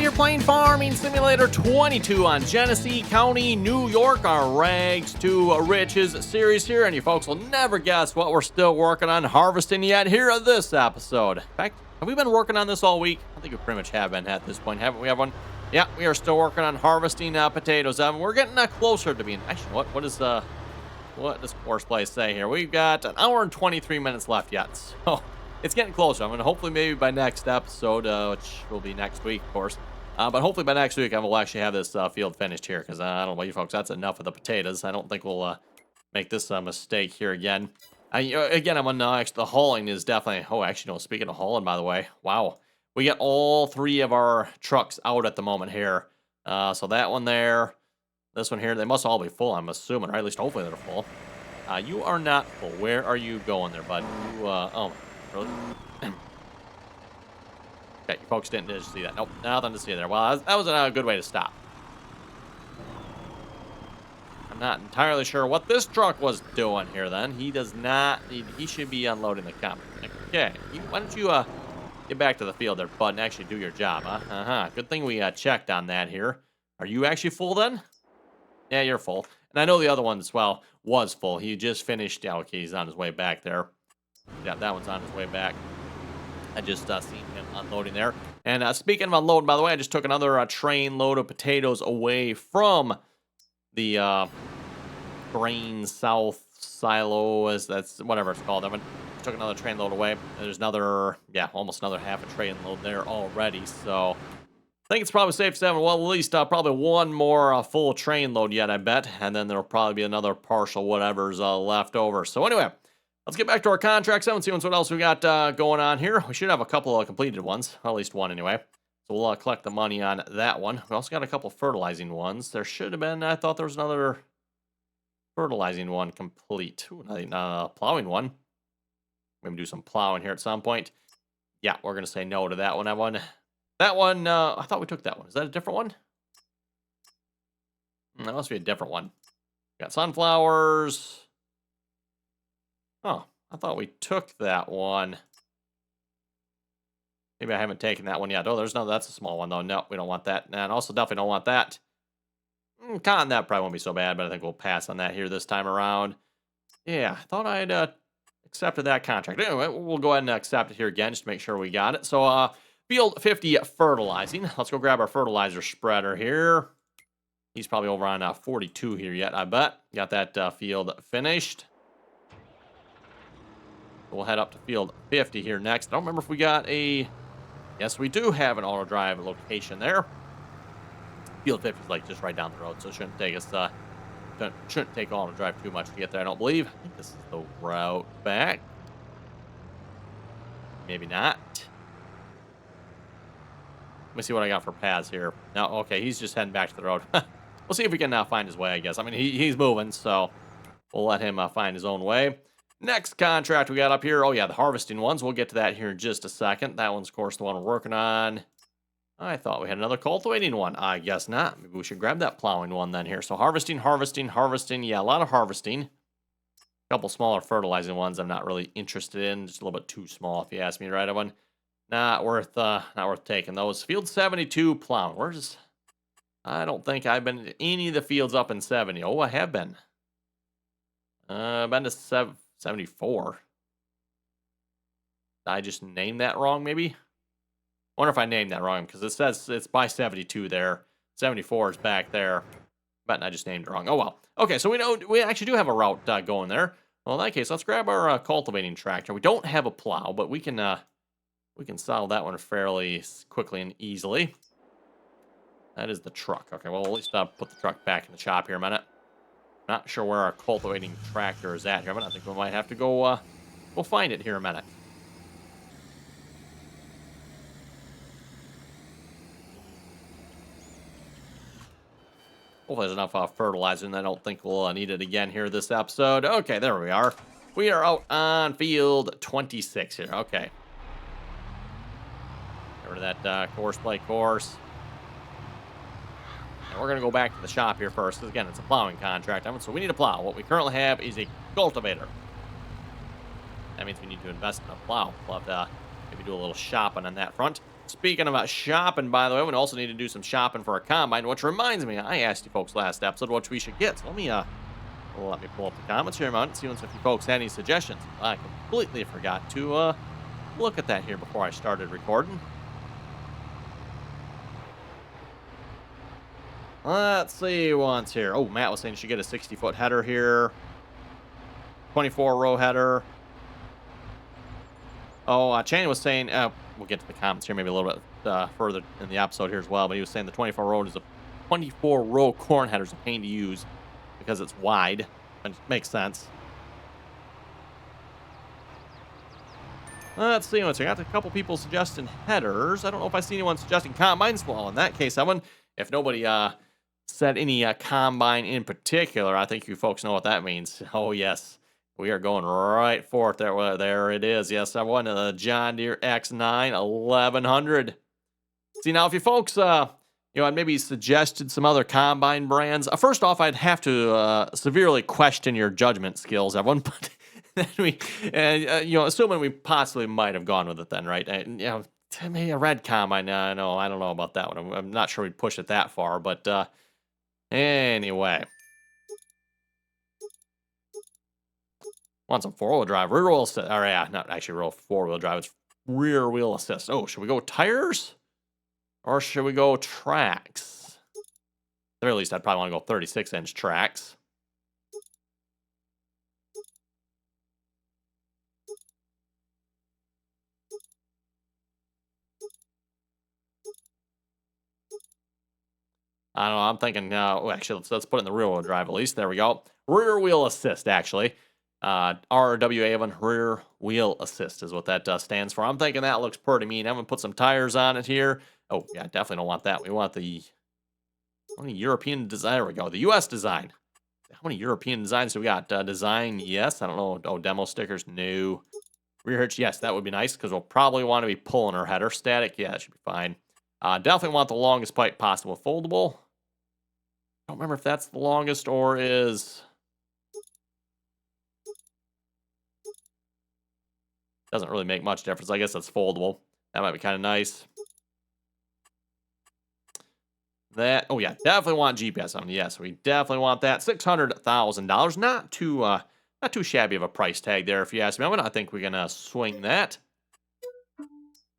you're playing Farming Simulator 22 on Genesee County, New York, our Rags to Riches series here, and you folks will never guess what we're still working on harvesting yet here on this episode. In fact, have we been working on this all week? I think we pretty much have been at this point, haven't we, everyone? Yeah, we are still working on harvesting potatoes. We're getting closer to being... Actually, what does Horseplay say here? We've got an hour and 23 minutes left yet, so it's getting closer. I'm going to hopefully maybe by next episode, which will be next week, of course. But hopefully by next week, I will actually have this field finished here, because I don't know about you folks, that's enough of the potatoes. I don't think we'll make this mistake here again. Again, I'm on the hauling is definitely... Oh, actually, no, speaking of hauling, by the way, wow. We got all three of our trucks out at the moment here. So that one there, this one here, they must all be full, I'm assuming, or at least hopefully they're full. You are not full. Where are you going there, bud? You, oh, really? Okay, you folks didn't just see that. Nope, nothing to see there. Well, that was a good way to stop. I'm not entirely sure what this truck was doing here then. He does not need, he should be unloading the company. Okay, why don't you, get back to the field there, bud, and actually do your job, huh? Good thing we checked on that here. Are you actually full then? Yeah, you're full. And I know the other one as well was full. He just finished. Yeah, okay, he's on his way back there. Yeah, that one's on his way back. I just seen him unloading there. And speaking of unloading, by the way, I just took another train load of potatoes away from the Grain South silo, that's whatever it's called, Evan. Took another train load away. There's another, yeah, almost another half a train load there already. So I think it's probably safe to have, well, at least probably one more full train load yet, I bet. And then there'll probably be another partial whatever's left over. So anyway, let's get back to our contracts and see what else we got going on here. We should have a couple of completed ones, or at least one anyway. So we'll collect the money on that one. We also got a couple fertilizing ones. There should have been, I thought there was another fertilizing one complete. Ooh, plowing one. Maybe do some plowing here at some point. Yeah, we're going to say no to that one. That one, I thought we took that one. Is that a different one? That must be a different one. We got sunflowers. Oh, I thought we took that one. Maybe I haven't taken that one yet. Oh, there's no, that's a small one though. No, we don't want that. And also definitely don't want that. Cotton, that probably won't be so bad, but I think we'll pass on that here this time around. Yeah, I thought I'd accepted that contract. Anyway, we'll go ahead and accept it here again just to make sure we got it. So, field 50 fertilizing. Let's go grab our fertilizer spreader here. He's probably over on 42 here yet, I bet. Got that field finished. We'll head up to field 50 here next. I don't remember if we got a... Yes, we do have an auto drive location there. Field 50 is like just right down the road, so it shouldn't take us... shouldn't take auto drive too much to get there, I don't believe. I think this is the route back. Maybe not. Let me see what I got for paths here. No, okay, he's just heading back to the road. We'll see if we can find his way, I guess. I mean, he's moving, so we'll let him find his own way. Next contract we got up here. Oh, yeah, the harvesting ones. We'll get to that here in just a second. That one's, of course, the one we're working on. I thought we had another cultivating one. I guess not. Maybe we should grab that plowing one then here. So harvesting. Yeah, a lot of harvesting. A couple smaller fertilizing ones I'm not really interested in. Just a little bit too small, if you ask me, right? One. Not worth taking those. Field 72 plowing. Where's... I don't think I've been to any of the fields up in 70. Oh, I have been. I've been to 74. Did I just name that wrong, maybe? Wonder if I named that wrong, because it says it's by 72 there. 74 is back there. But I just named it wrong. Oh, well. Okay, so we actually do have a route going there. Well, in that case, let's grab our cultivating tractor. We don't have a plow, but we can solve that one fairly quickly and easily. That is the truck. Okay, well, at least put the truck back in the shop here a minute. Not sure where our cultivating tractor is at here, but I think we might have to go we'll find it here in a minute. Hopefully there's enough fertilizer, and I don't think we'll need it again here this episode. Okay, there we are. We are out on field 26 here. Okay. Get rid of that course. And we're going to go back to the shop here first, because again, it's a plowing contract. So we need a plow. What we currently have is a cultivator. That means we need to invest in a plow. We'll have to maybe do a little shopping on that front. Speaking about shopping, by the way, we also need to do some shopping for our combine, which reminds me, I asked you folks last episode what we should get. So let me pull up the comments here a moment and see if you folks had any suggestions. I completely forgot to look at that here before I started recording. Let's see once here. Oh, Matt was saying you should get a 60-foot header here. 24-row header. Oh, Channing was saying, we'll get to the comments here maybe a little bit further in the episode here as well, but he was saying the 24-row corn header is a pain to use because it's wide, and it makes sense. Let's see what's here. Got a couple people suggesting headers. I don't know if I see anyone suggesting combines. Well, in that case, Evan, if nobody said any combine in particular, I think you folks know what that means. Oh, yes. We are going right for it. There it is. Yes, I won the John Deere X9 1100. See, now, if you folks, I'd maybe suggested some other combine brands. First off, I'd have to severely question your judgment skills, everyone. But then assuming we possibly might have gone with it then, right? Maybe a red combine. No, I don't know about that one. I'm not sure we'd push it that far. But anyway. Want some four-wheel drive, rear wheel assist. Or yeah, not actually real four-wheel drive. It's rear wheel assist. Oh, should we go tires? Or should we go tracks? At the very least, I'd probably want to go 36-inch tracks. I don't know. I'm thinking, actually, let's put it in the rear wheel drive at least. There we go. Rear wheel assist, actually. RDAllen rear wheel assist is what that stands for. I'm thinking that looks pretty mean. I'm going to put some tires on it here. Oh, yeah, definitely don't want that. We want the European design. There we go. The U.S. design. How many European designs do we got? Design, yes. I don't know. Oh, demo stickers, no. Rear hitch, yes, that would be nice because we'll probably want to be pulling our header. Static, yeah, that should be fine. Definitely want the longest pipe possible. Foldable. I don't remember if that's the longest or is... Doesn't really make much difference. I guess that's foldable. That might be kind of nice. Oh yeah, definitely want GPS on. Yes, we definitely want that. $600,000. Not too shabby of a price tag there, if you ask me. I think we're gonna swing that.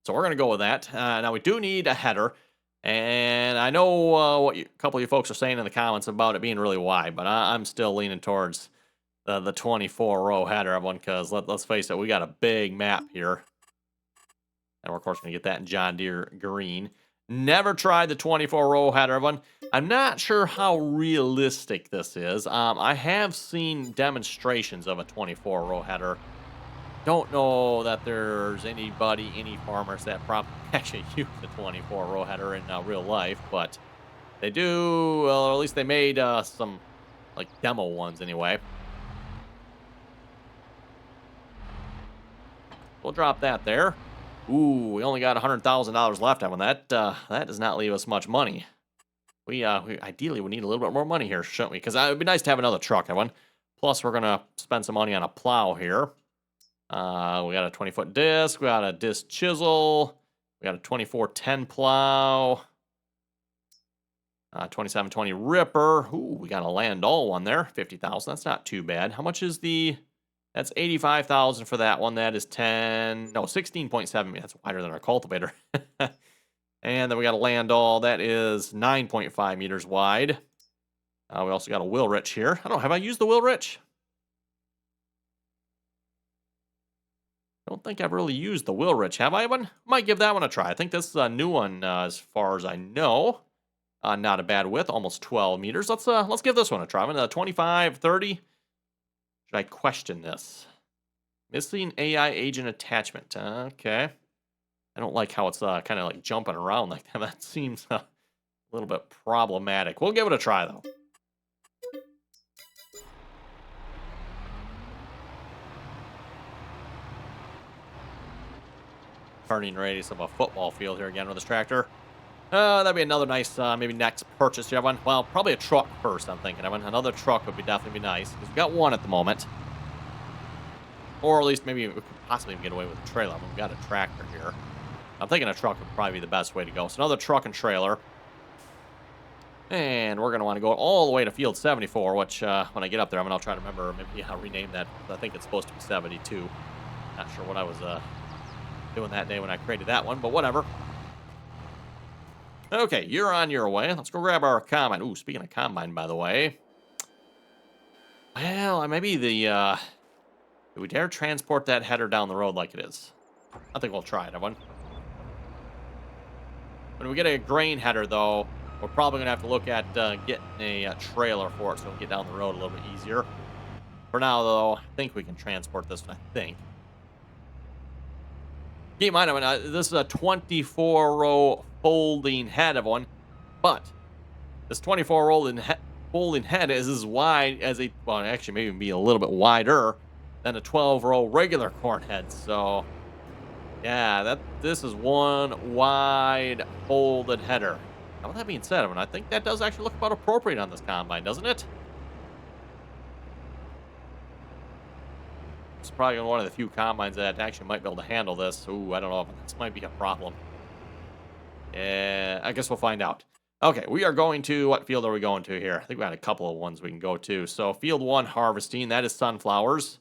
So we're gonna go with that. Now we do need a header, and I know what a couple of you folks are saying in the comments about it being really wide, but I'm still leaning towards the 24-row header, everyone, because let's face it, we got a big map here. And we're, of course, going to get that in John Deere green. Never tried the 24-row header, everyone. I'm not sure how realistic this is. I have seen demonstrations of a 24-row header. Don't know that there's any farmers that probably actually use the 24-row header in real life, but they do, or at least they made some, demo ones anyway. We'll drop that there. Ooh, we only got $100,000 left on that. That does not leave us much money. We ideally would need a little bit more money here, shouldn't we? Because it would be nice to have another truck, everyone. Plus, we're gonna spend some money on a plow here. We got a 20-foot disc. We got a disc chisel. We got a 2410 plow. 2720 ripper. Ooh, we got a Landau one there. 50,000. That's not too bad. How much is the? That's 85,000 for that one. That is 16.7. That's wider than our cultivator. And then we got a Landau. That is 9.5 meters wide. We also got a Wilrich here. I don't know. Have I used the Wilrich? I don't think I've really used the Wilrich, have I, Evan? Might give that one a try. I think this is a new one as far as I know. Not a bad width, almost 12 meters. Let's give this one a try. I'm 25, 30. Should I question this? Missing AI agent attachment. Okay. I don't like how it's kind of like jumping around like that. That seems a little bit problematic. We'll give it a try, though. Turning radius of a football field here again with this tractor. That'd be another nice, maybe next purchase here, everyone. Well, probably a truck first, I'm thinking, everyone. Another truck would definitely be nice, because we've got one at the moment. Or at least maybe we could possibly get away with a trailer. We've got a tractor here. I'm thinking a truck would probably be the best way to go. So another truck and trailer. And we're going to want to go all the way to field 74, which when I get up there, I'll try to remember. Maybe I'll rename that. I think it's supposed to be 72. Not sure what I was doing that day when I created that one, but whatever. Okay, you're on your way. Let's go grab our combine. Ooh, speaking of combine, by the way. Well, maybe do we dare transport that header down the road like it is? I think we'll try it, everyone. When we get a grain header, though, we're probably going to have to look at getting a trailer for it so we can get down the road a little bit easier. For now, though, I think we can transport this one, I think. Keep in mind, this is a 24-row folding head of one, but this 24-row folding head is as wide as a, well, actually maybe be a little bit wider than a 12-row regular corn head. So, yeah, this is one wide folded header. Now, with that being said, I think that does actually look about appropriate on this combine, doesn't it? It's probably one of the few combines that actually might be able to handle this. Ooh, I don't know if this might be a problem. I guess we'll find out. Okay, we are going to, what field are we going to here? I think we got a couple of ones we can go to. So field 1 harvesting, that is sunflowers.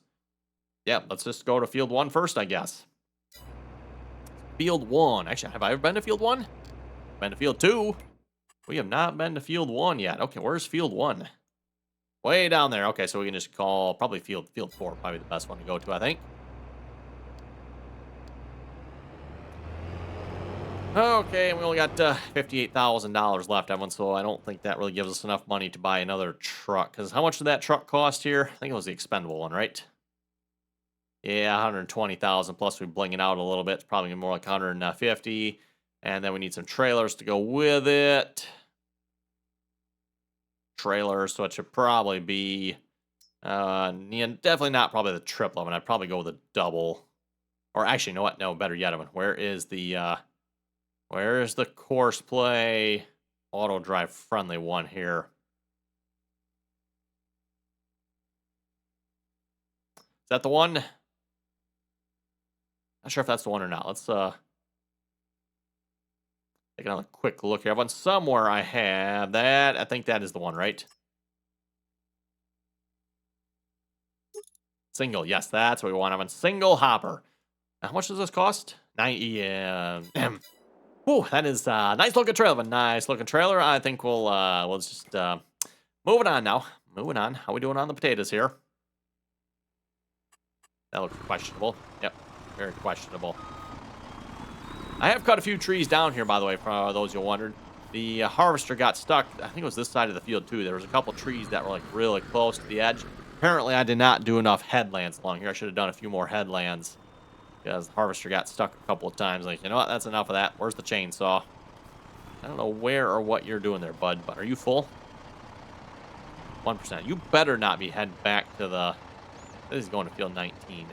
Yeah, let's just go to field 1 first, I guess. Field 1. Actually, have I ever been to field 1? Been to field 2. We have not been to field 1 yet. Okay, where's field 1? Way down there. Okay, so we can just call probably field 4, probably the best one to go to, I think. Okay, and we only got $58,000 left, everyone, so I don't think that really gives us enough money to buy another truck. Because how much did that truck cost here? I think it was the expendable one, right? Yeah, 120,000 plus we bling it out a little bit. It's probably more like 150. And then we need some trailers to go with it. Trailers, so it should probably be yeah, definitely not probably the triple. I'd probably go with a double. Or actually, you know what? No, better yet, where is the course play auto drive friendly one here? Is that the one? Not sure if that's the one or not. Let's take another quick look here. Everyone, somewhere I have that. I think that is the one, right? Single, yes, that's what we want. I'm on single hopper. How much does this cost? 90. Whew, that is a nice looking trailer. A nice looking trailer. I think we'll just moving on now. Moving on. How we doing on the potatoes here? That looks questionable. Yep, very questionable. I have cut a few trees down here, by the way, for those you wondered. The harvester got stuck. I think it was this side of the field, too. There was a couple trees that were, like, really close to the edge. Apparently, I did not do enough headlands along here. I should have done a few more headlands. Because the harvester got stuck a couple of times. Like, you know what? That's enough of that. Where's the chainsaw? I don't know where or what you're doing there, bud. But are you full? 1%. You better not be heading back to the... This is going to field 19.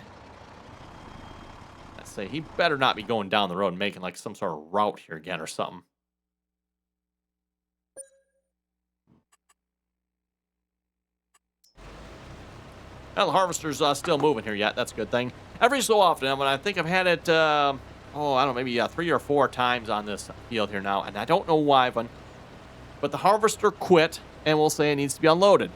I say he better not be going down the road and making like some sort of route here again or something. Well, the harvester's still moving here yet. That's a good thing. Every so often, I think I've had it, I don't know, maybe 3 or 4 times on this field here now, and I don't know why, but the harvester quit, and we'll say it needs to be unloaded.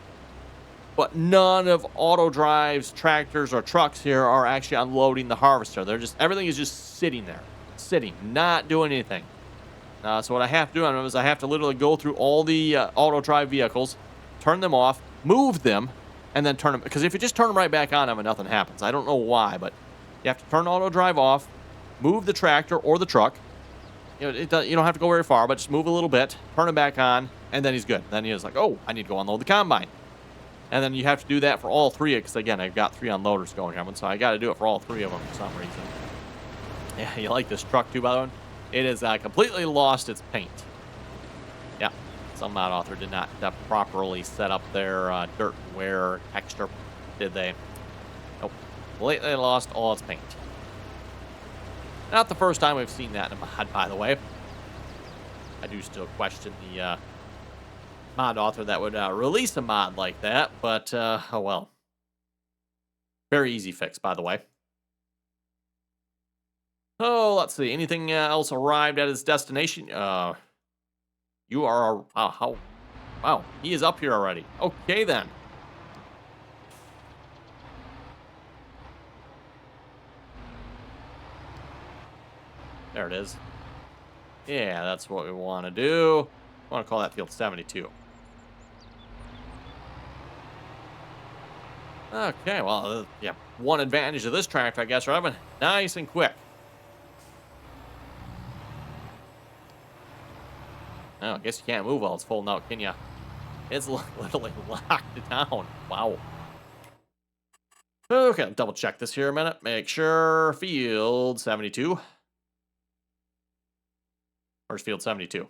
But none of Auto Drive's tractors or trucks here are actually unloading the harvester. Everything is just sitting there, not doing anything. So what I have to do is I have to literally go through all the Auto Drive vehicles, turn them off, move them, and then turn them. Because if you just turn them right back on them and nothing happens, I don't know why, but you have to turn Auto Drive off, move the tractor or the truck. You don't have to go very far, but just move a little bit, turn it back on, and then he's good. Then he's like, oh, I need to go unload the combine. And then you have to do that for all 3, because again, I've got 3 unloaders going here, so I got to do it for all 3 of them for some reason. Yeah, you like this truck too, by the way? It has completely lost its paint. Yeah, some mod author did not properly set up their dirt wear texture, did they? Nope, completely lost all its paint. Not the first time we've seen that in a mod, by the way. I do still question the mod author that would release a mod like that, but oh well. Very easy fix, by the way. Oh, let's see. Anything else arrived at its destination? You are. How? Wow, he is up here already. Okay, then. There it is. Yeah, that's what we want to do. I want to call that field 72. Okay, well, yeah, one advantage of this tractor, I guess, Robin. Nice and quick. Oh, I guess you can't move while it's folding out, can you? It's literally locked down. Wow. Okay, double check this here a minute. Make sure field 72. Where's field 72?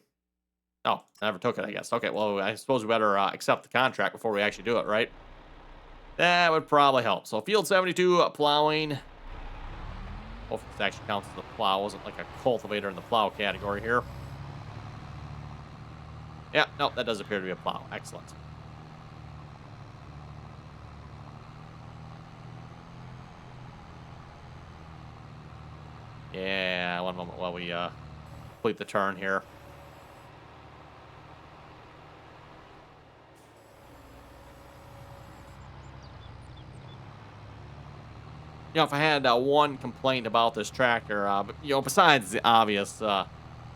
Oh, I never took it, I guess. Okay, well, I suppose we better accept the contract before we actually do it, right? That would probably help. So field 72, plowing. Hopefully this actually counts as a plow. Wasn't like a cultivator in the plow category here. Yeah, no, that does appear to be a plow. Excellent. Yeah, one moment while we complete the turn here. You know, if I had one complaint about this tractor, you know, besides the obvious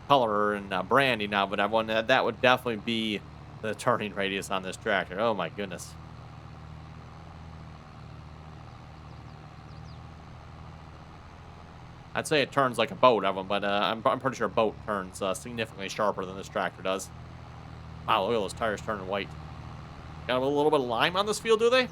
color and branding of it, everyone, that would definitely be the turning radius on this tractor. Oh my goodness. I'd say it turns like a boat, Evan, but I'm pretty sure a boat turns significantly sharper than this tractor does. Wow, look at those tires turning white. Got a little bit of lime on this field, do they?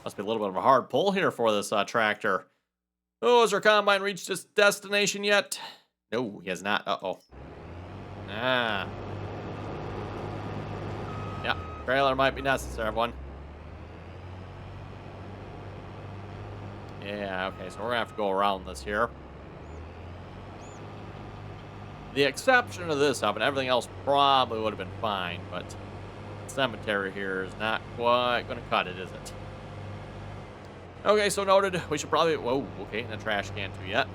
Must be a little bit of a hard pull here for this tractor. Oh, has our combine reached its destination yet? No, he has not. Uh-oh. Ah. Yeah, trailer might be necessary, everyone. Yeah, okay, so we're gonna have to go around this here. The exception to this oven, everything else probably would have been fine, but the cemetery here is not quite gonna cut it, is it? Okay, so noted. We should probably. Whoa, okay, in the trash can too yet.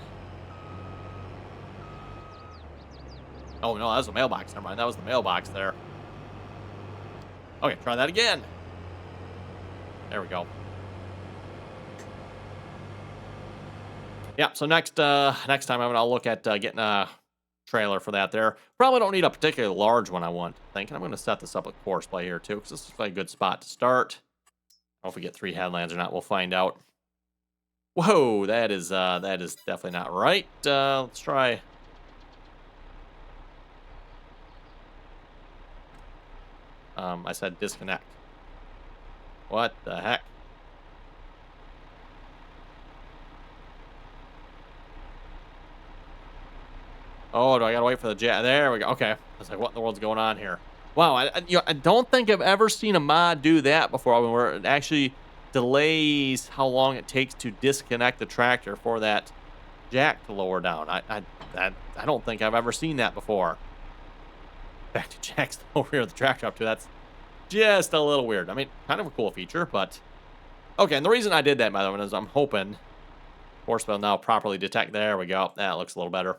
Oh no, that was the mailbox. Never mind, that was the mailbox there. Okay, try that again. There we go. Yeah, so next time I'll look at getting a trailer for that there. Probably don't need a particularly large one, I want to think. And I'm going to set this up with course play here too, because this is a good spot to start. I don't know if we get 3 headlands or not, we'll find out. Whoa, that is definitely not right. Let's try. I said disconnect. What the heck? Oh, do I gotta wait for the jet? There we go. Okay. I was like, what in the world's going on here? Wow, I don't think I've ever seen a mod do that before. Where it actually delays how long it takes to disconnect the tractor for that jack to lower down. I don't think I've ever seen that before. Back to jacks over here, the tractor up to that's just a little weird. I mean, kind of a cool feature, but okay. And the reason I did that, by the way, is I'm hoping force will now properly detect. There we go. That looks a little better.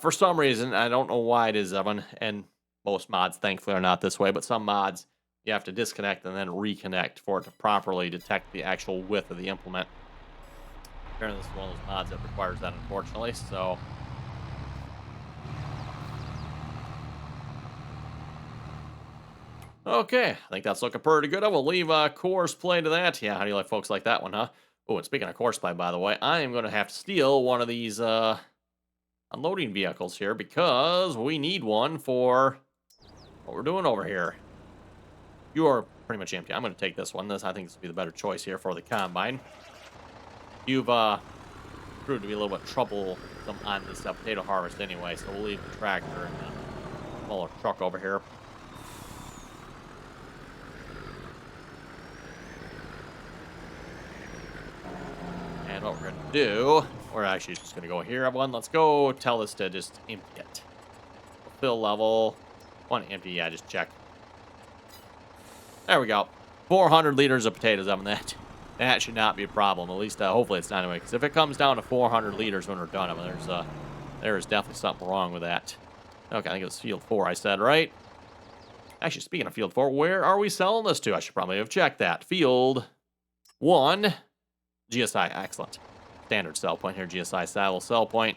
For some reason, I don't know why it is, Evan, and most mods, thankfully, are not this way, but some mods, you have to disconnect and then reconnect for it to properly detect the actual width of the implement. Apparently, this is one of those mods that requires that, unfortunately, so. Okay, I think that's looking pretty good. I will leave course play to that. Yeah, how do you like folks like that one, huh? Oh, and speaking of course play, by the way, I am going to have to steal one of these unloading vehicles here because we need one for what we're doing over here. You are pretty much empty. I'm going to take this one. I think this will be the better choice here for the combine. You've proved to be a little bit troublesome on this potato harvest anyway, so we'll leave the tractor and the smaller truck over here. what we're going to do, we're actually just going to go here, everyone. Let's go tell this to just empty it. Fill level. Want to empty, yeah, just check. There we go. 400 liters of potatoes, Evan. That should not be a problem. At least, hopefully it's not anyway. Because if it comes down to 400 liters when we're done, Evan, there is definitely something wrong with that. Okay, I think it was field 4 I said, right? Actually, speaking of field 4, where are we selling this to? I should probably have checked that. Field 1, GSI, excellent. Standard sell point here, GSI saddle sell point.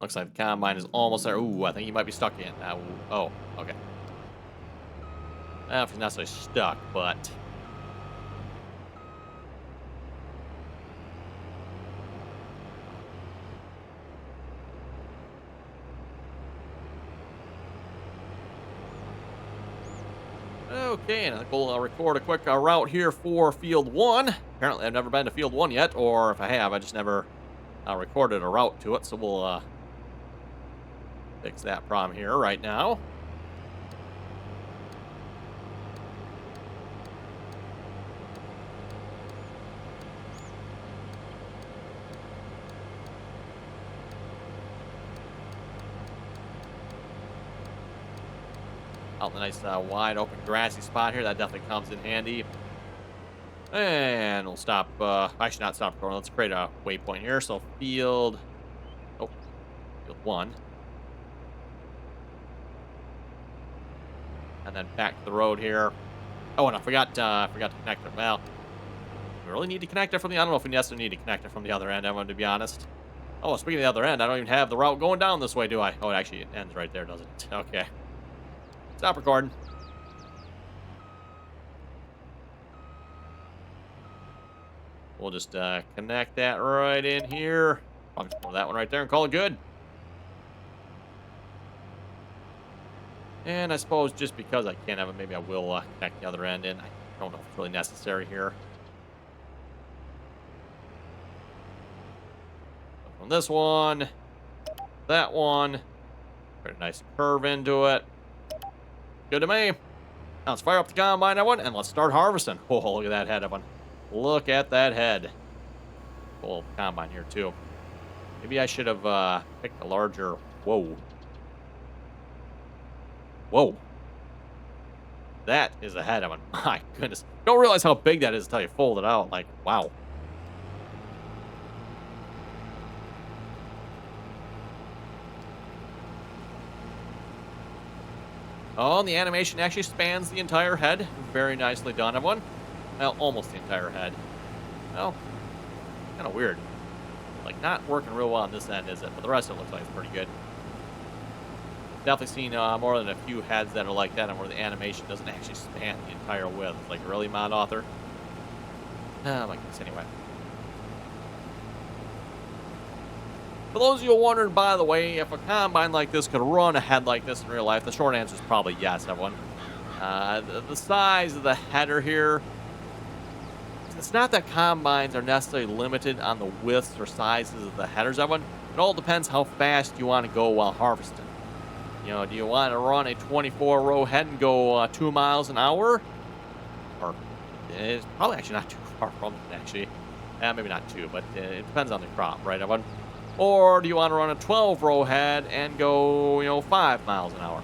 Looks like the combine is almost there. Ooh, I think he might be stuck in. Oh, okay. I don't know if he's necessarily stuck, but... Okay, and I think we'll record a quick route here for Field 1. Apparently, I've never been to Field 1 yet, or if I have, I just never recorded a route to it, so we'll fix that problem here right now. Out in the nice wide open grassy spot here. That definitely comes in handy. And we'll stop, actually not stop recording. Let's create a waypoint here. So field 1. And then back to the road here. Oh, and I forgot to connect it. Well, we really need to connect it from the, I don't know if we necessarily need to connect it from the other end, everyone, to be honest. Oh, speaking of the other end, I don't even have the route going down this way, do I? Oh, actually, it ends right there, doesn't it? Okay. Stop recording. We'll just connect that right in here. I'll just pull that one right there and call it good. And I suppose just because I can't have it, maybe I will connect the other end in. I don't know if it's really necessary here. From this one, that one, put a nice curve into it. Good to me. Now let's fire up the combine, everyone, and let's start harvesting. Oh, look at that head, everyone. Look at that head. Full combine here, too. Maybe I should have picked a larger... Whoa. Whoa. That is a head, everyone. My goodness. Don't realize how big that is until you fold it out. Like, wow. Oh, and the animation actually spans the entire head. Very nicely done, everyone. Well, almost the entire head. Well, kind of weird. Like, not working real well on this end, is it? But the rest of it looks like it's pretty good. Definitely seen more than a few heads that are like that and where the animation doesn't actually span the entire width. Like, really, mod author? Oh, my goodness, anyway. For those of you wondering, by the way, if a combine like this could run a head like this in real life, the short answer is probably yes, everyone. The size of the header here, it's not that combines are necessarily limited on the widths or sizes of the headers, everyone. It all depends how fast you want to go while harvesting. You know, do you want to run a 24-row head and go 2 miles an hour? Or it's probably actually not too far from it, actually. Maybe not 2, but it depends on the crop, right, everyone? Or do you want to run a 12-row head and go, 5 miles an hour?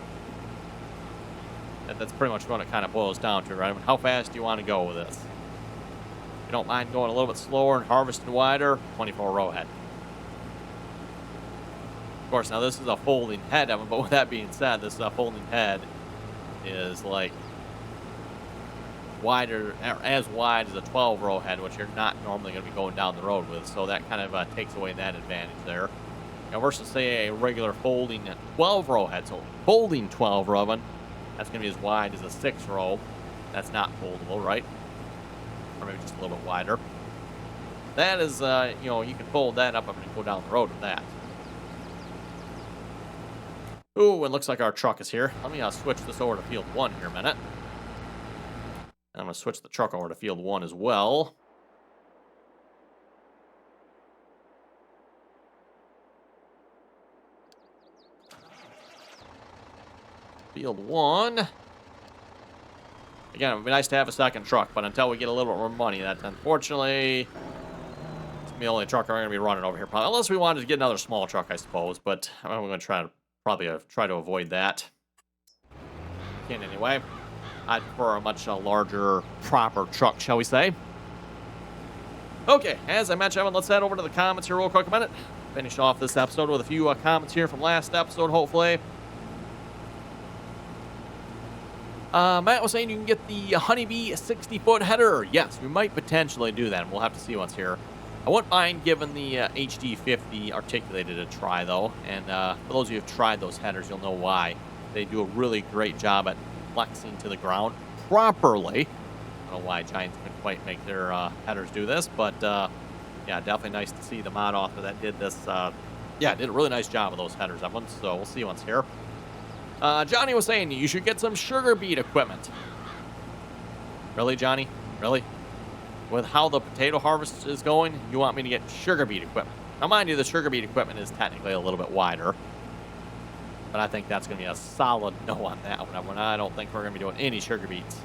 That's pretty much what it kind of boils down to, right? I mean, how fast do you want to go with this? If you don't mind going a little bit slower and harvesting wider, 24-row head. Of course, now this is a folding head, Evan, but with that being said, this folding head is like wider, or as wide as a 12-row head, which you're not normally going to be going down the road with. So that kind of takes away that advantage there. Now, versus, say, a regular folding 12-row head. So folding 12-row, that's going to be as wide as a 6-row. That's not foldable, right? Or maybe just a little bit wider. That is, you can fold that up and go down the road with that. Ooh, it looks like our truck is here. Let me switch this over to field 1 here a minute. I'm going to switch the truck over to field 1 as well. Field 1. Again, it would be nice to have a second truck, but until we get a little bit more money, that unfortunately, it's the only truck we're going to be running over here. Probably, unless we wanted to get another small truck, I suppose. But we're going to try to avoid that. Can't anyway. I'd prefer a much larger, proper truck, shall we say. Okay, as I mentioned, let's head over to the comments here real quick a minute. Finish off this episode with a few comments here from last episode, hopefully. Matt was saying you can get the Honeybee 60-foot header. Yes, we might potentially do that, and we'll have to see what's here. I wouldn't mind giving the HD50 articulated a try, though. And for those of you who have tried those headers, you'll know why. They do a really great job at flexing to the ground properly. I don't know why Giants couldn't quite make their headers do this, but yeah, definitely nice to see the mod author that did this. Yeah, did a really nice job with those headers, Evan. So we'll see what's here. Johnny was saying you should get some sugar beet equipment. Really, Johnny? Really? With how the potato harvest is going, you want me to get sugar beet equipment? Now, mind you, the sugar beet equipment is technically a little bit wider. But I think that's going to be a solid no on that one. I don't think we're going to be doing any sugar beets.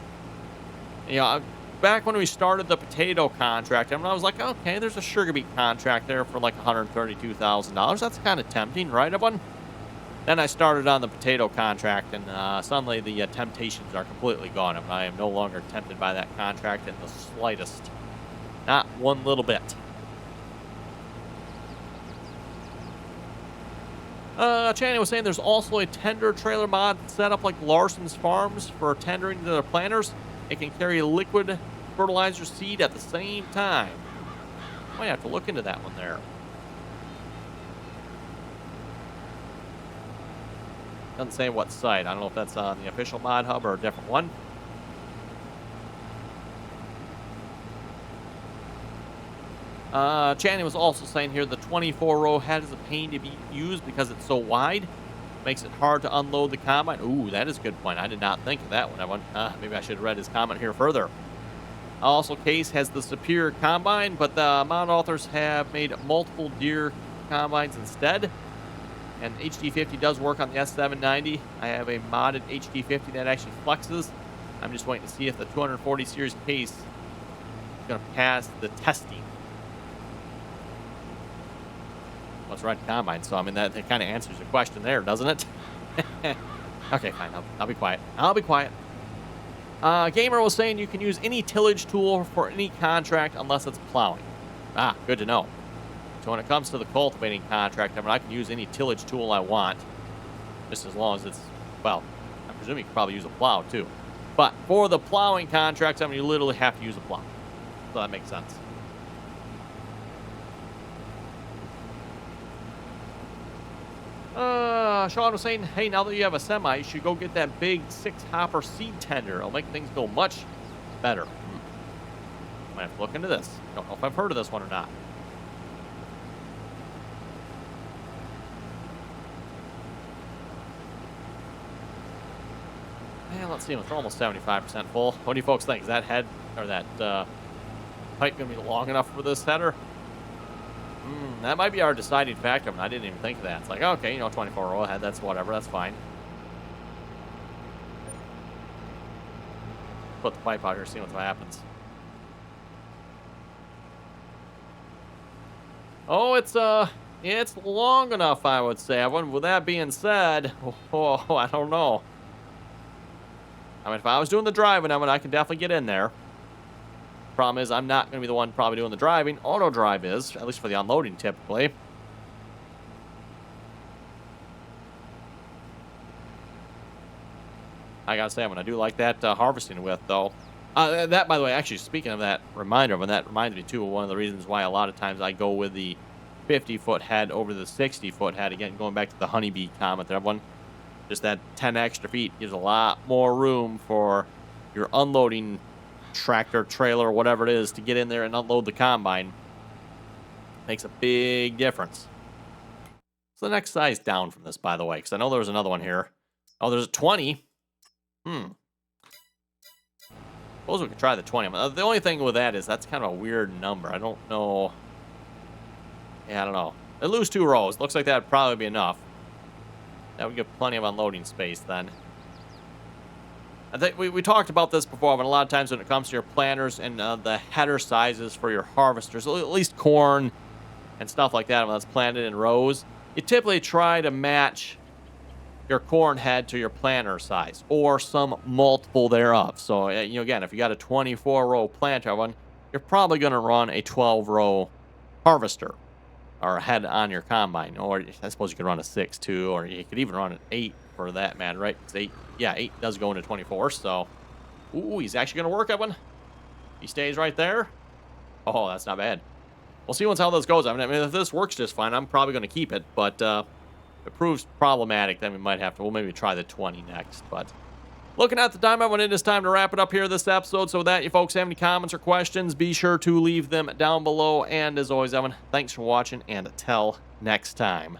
You know, back when we started the potato contract, I was like, okay, there's a sugar beet contract there for like $132,000. That's kind of tempting, right, everyone? Then I started on the potato contract, and suddenly the temptations are completely gone. I am no longer tempted by that contract in the slightest. Not one little bit. Channing was saying there's also a tender trailer mod set up like Larson's Farms for tendering to their planters. It can carry liquid fertilizer seed at the same time. Might have to look into that one there. Doesn't say what site. I don't know if that's on the official mod hub or a different one. Channing was also saying here the 24-row head is a pain to be used because it's so wide. Makes it hard to unload the combine. Ooh, that is a good point. I did not think of that one. Maybe I should have read his comment here further. Also, Case has the superior combine, but the mod authors have made multiple Deere combines instead. And HD50 does work on the S790. I have a modded HD50 that actually flexes. I'm just waiting to see if the 240 series case is going to pass the testing. Let's run combine. So, I mean, that kind of answers the question there, doesn't it? Okay, fine. I'll be quiet. I'll be quiet. Gamer was saying you can use any tillage tool for any contract unless it's plowing. Ah, good to know. So when it comes to the cultivating contract, I mean, I can use any tillage tool I want, just as long as it's, well, I presume you can probably use a plow too. But for the plowing contracts, I mean, you literally have to use a plow. So that makes sense. Sean was saying, hey, now that you have a semi, you should go get that big 6-hopper seed tender. It'll make things go much better. Might have to look into this. Don't know if I've heard of this one or not. Man, let's see. It's almost 75% full. What do you folks think? Is that head or that pipe going to be long enough for this header? That might be our deciding factor. I mean, I didn't even think of that. It's like, okay, you know, 24-row head. That's whatever. That's fine. Put the pipe out here, see what happens. Oh, it's long enough, I would say. With that being said, I don't know. I mean, if I was doing the driving, I can definitely get in there. Problem is, I'm not going to be the one probably doing the driving. Auto drive is, at least for the unloading, typically. I gotta say, I do like that harvesting width, though. That, by the way, actually, speaking of that reminder, that reminds me, too, of one of the reasons why a lot of times I go with the 50-foot head over the 60-foot head. Again, going back to the honeybee comment there, everyone. Just that 10 extra feet gives a lot more room for your unloading tractor, trailer, whatever it is, to get in there and unload the combine. Makes a big difference. What's the next size down from this, by the way? Because I know there was another one here. Oh, there's a 20. Suppose we could try the 20. The only thing with that is that's kind of a weird number. I don't know. Yeah, I don't know. They lose 2 rows. Looks like that would probably be enough. That would give plenty of unloading space then. I think we talked about this before, but a lot of times when it comes to your planters and the header sizes for your harvesters, at least corn and stuff like that, when that's planted in rows, you typically try to match your corn head to your planter size or some multiple thereof. So, again, if you got a 24 row planter one, you're probably going to run a 12 row harvester or head on your combine. Or I suppose you could run a 6 too, or you could even run an 8 for that matter, right? 'Cause 8, yeah, 8 does go into 24. So, ooh, he's actually going to work, Evan. He stays right there. Oh, that's not bad. We'll see how this goes. I mean, if this works just fine, I'm probably going to keep it. But if it proves problematic, then we might have to. We'll maybe try the 20 next. But looking at the time, Evan, it is time to wrap it up here this episode. So with that, you folks have any comments or questions, be sure to leave them down below. And as always, Evan, thanks for watching, and until next time.